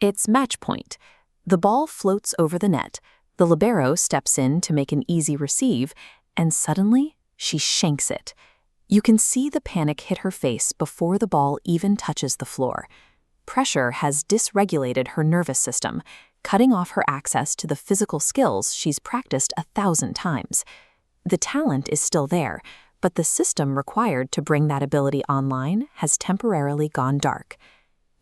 It's match point. The ball floats over the net, the libero steps in to make an easy receive, and suddenly, she shanks it. You can see the panic hit her face before the ball even touches the floor. Pressure has dysregulated her nervous system, cutting off her access to the physical skills she's practiced 1,000 times. The talent is still there, but the system required to bring that ability online has temporarily gone dark.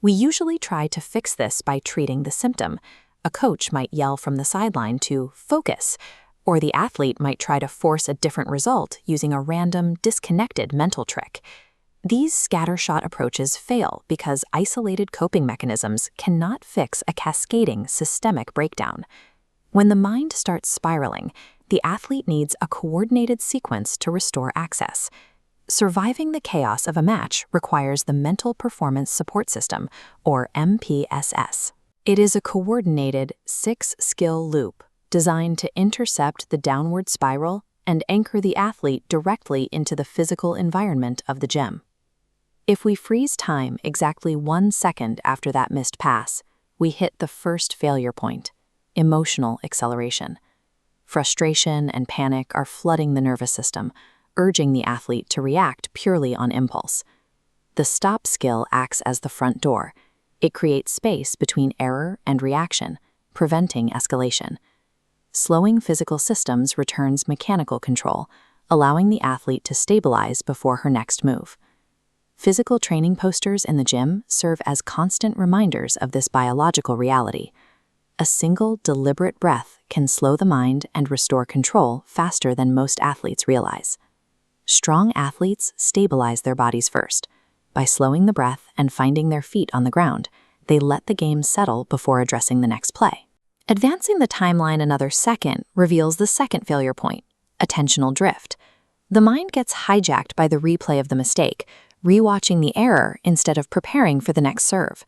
We usually try to fix this by treating the symptom. A coach might yell from the sideline to focus, or the athlete might try to force a different result using a random, disconnected mental trick. These scattershot approaches fail because isolated coping mechanisms cannot fix a cascading systemic breakdown. When the mind starts spiraling, the athlete needs a coordinated sequence to restore access. Surviving the chaos of a match requires the Mental Performance Support System, or MPSS. It is a coordinated 6-skill loop designed to intercept the downward spiral and anchor the athlete directly into the physical environment of the gym. If we freeze time exactly 1 second after that missed pass, we hit the first failure point: emotional acceleration. Frustration and panic are flooding the nervous system, urging the athlete to react purely on impulse. The stop skill acts as the front door. It creates space between error and reaction, preventing escalation. Slowing physical systems returns mechanical control, allowing the athlete to stabilize before her next move. Physical training posters in the gym serve as constant reminders of this biological reality. A single, deliberate breath can slow the mind and restore control faster than most athletes realize. Strong athletes stabilize their bodies first. By slowing the breath and finding their feet on the ground, they let the game settle before addressing the next play. Advancing the timeline another second reveals the second failure point: attentional drift. The mind gets hijacked by the replay of the mistake, rewatching the error instead of preparing for the next serve.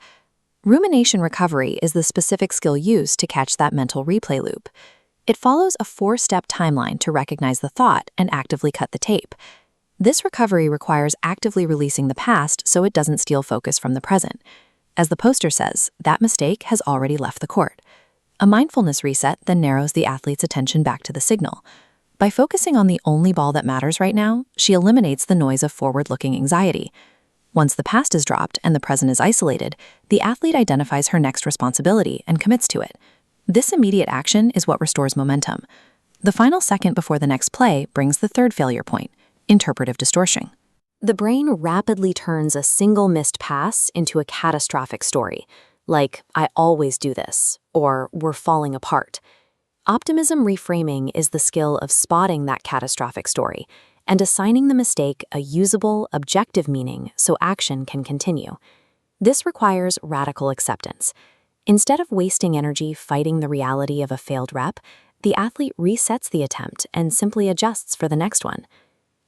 Rumination recovery is the specific skill used to catch that mental replay loop. It follows a 4-step timeline to recognize the thought and actively cut the tape. This recovery requires actively releasing the past so it doesn't steal focus from the present. As the poster says, that mistake has already left the court. A mindfulness reset then narrows the athlete's attention back to the signal. By focusing on the only ball that matters right now, she eliminates the noise of forward-looking anxiety. Once the past is dropped and the present is isolated, the athlete identifies her next responsibility and commits to it. This immediate action is what restores momentum. The final second before the next play brings the third failure point: interpretive distortion. The brain rapidly turns a single missed pass into a catastrophic story, like "I always do this," or "we're falling apart." Optimism reframing is the skill of spotting that catastrophic story and assigning the mistake a usable, objective meaning so action can continue. This requires radical acceptance. Instead of wasting energy fighting the reality of a failed rep, the athlete resets the attempt and simply adjusts for the next one.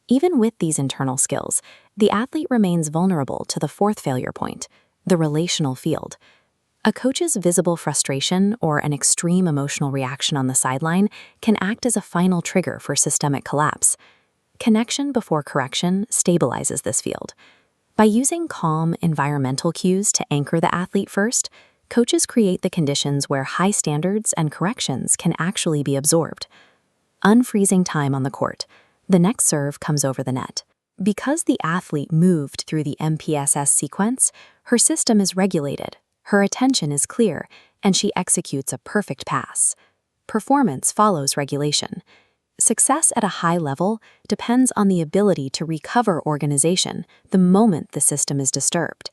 Even with these internal skills, the athlete remains vulnerable to the fourth failure point: the relational field. A coach's visible frustration or an extreme emotional reaction on the sideline can act as a final trigger for systemic collapse. Connection before correction stabilizes this field. By using calm, environmental cues to anchor the athlete first, coaches create the conditions where high standards and corrections can actually be absorbed. Unfreezing time on the court. The next serve comes over the net. Because the athlete moved through the MPSS sequence, her system is regulated, her attention is clear, and she executes a perfect pass. Performance follows regulation. Success at a high level depends on the ability to recover organization the moment the system is disturbed.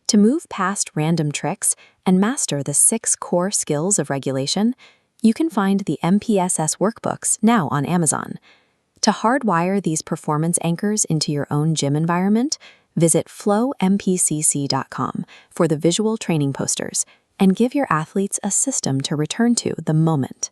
To move past random tricks and master the 6 core skills of regulation, you can find the MPSS workbooks now on Amazon. To hardwire these performance anchors into your own gym environment, visit flowmpcc.com for the visual training posters and give your athletes a system to return to the moment.